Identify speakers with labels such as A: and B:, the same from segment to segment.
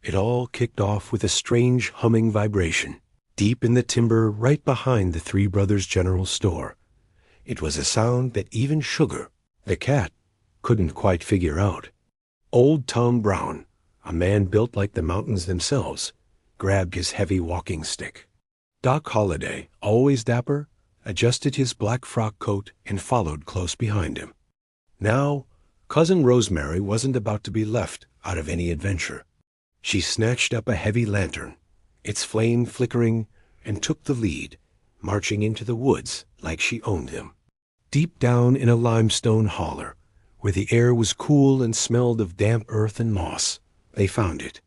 A: It all kicked off with a strange humming vibration, deep in the timber right behind the Three Brothers General Store. It was a sound that even Sugar, the cat, couldn't quite figure out. Old Tom Brown, a man built like the mountains themselves, grabbed his heavy walking stick. Doc Holliday, always dapper, adjusted his black frock coat and followed close behind him. Now, Cousin Rosemary wasn't about to be left out of any adventure. She snatched up a heavy lantern, its flame flickering, and took the lead, marching into the woods like she owned them. Deep down in a limestone holler, where the air was cool and smelled of damp earth and moss, they found it.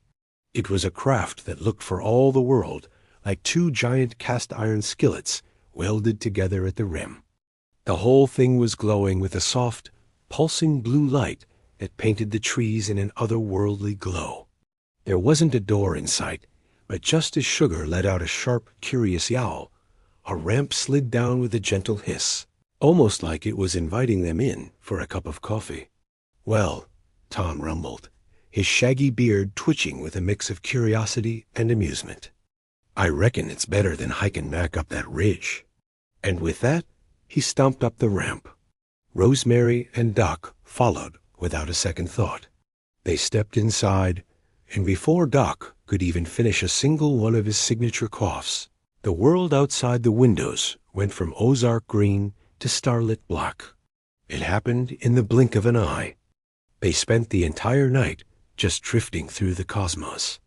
A: It was a craft that looked for all the world like two giant cast-iron skillets welded together at the rim. The whole thing was glowing with a soft, pulsing blue light that painted the trees in an otherworldly glow. There wasn't a door in sight, but just as Sugar let out a sharp, curious yowl, a ramp slid down with a gentle hiss, almost like it was inviting them in for a cup of coffee. "Well," Tom rumbled, his shaggy beard twitching with a mix of curiosity and amusement, "I reckon it's better than hiking back up that ridge." And with that, he stomped up the ramp. Rosemary and Doc followed without a second thought. They stepped inside, and before Doc could even finish a single one of his signature coughs, the world outside the windows went from Ozark green to starlit black. It happened in the blink of an eye. They spent the entire night just drifting through the cosmos.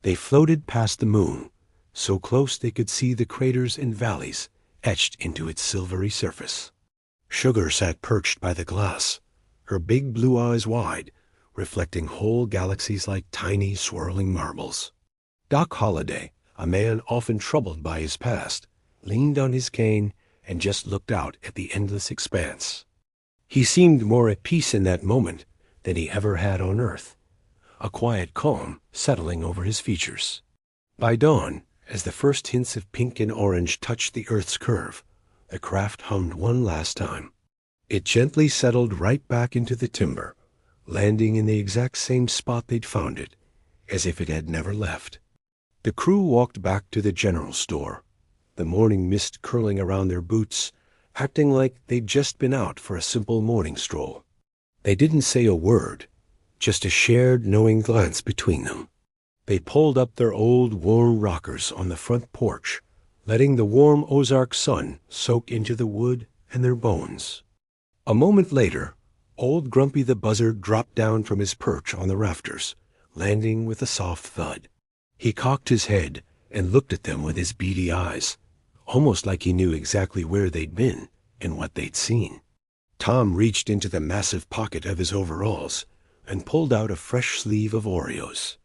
A: They floated past the moon, so close they could see the craters and valleys etched into its silvery surface. Sugar sat perched by the glass, her big blue eyes wide, reflecting whole galaxies like tiny swirling marbles. Doc Holliday, a man often troubled by his past, leaned on his cane and just looked out at the endless expanse. He seemed more at peace in that moment than he ever had on Earth, a quiet calm settling over his features. By dawn, as the first hints of pink and orange touched the Earth's curve, the craft hummed one last time. It gently settled right back into the timber, landing in the exact same spot they'd found it, as if it had never left. The crew walked back to the general store, the morning mist curling around their boots, acting like they'd just been out for a simple morning stroll. They didn't say a word, just a shared knowing glance between them. They pulled up their old warm rockers on the front porch, letting the warm Ozark sun soak into the wood and their bones. A moment later, old Grumpy the Buzzard dropped down from his perch on the rafters, landing with a soft thud. He cocked his head and looked at them with his beady eyes, almost like he knew exactly where they'd been and what they'd seen. Tom reached into the massive pocket of his overalls and pulled out a fresh sleeve of Oreos.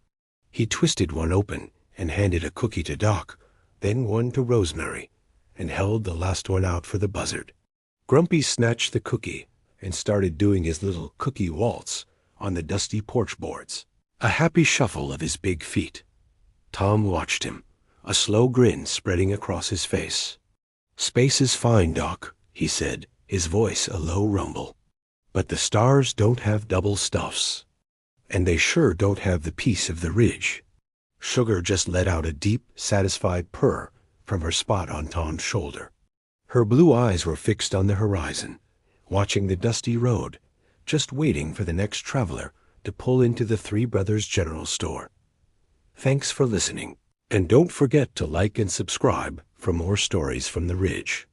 A: He twisted one open and handed a cookie to Doc, then one to Rosemary, and held the last one out for the buzzard. Grumpy snatched the cookie and started doing his little cookie waltz on the dusty porch boards, a happy shuffle of his big feet. Tom watched him, a slow grin spreading across his face. "Space is fine, Doc," he said, his voice a low rumble. "But the stars don't have double stuffs. And they sure don't have the piece of the ridge." Sugar just let out a deep, satisfied purr from her spot on Tom's shoulder. Her blue eyes were fixed on the horizon, watching the dusty road, just waiting for the next traveler to pull into the Three Brothers General Store. Thanks for listening, and don't forget to like and subscribe for more stories from the Ridge.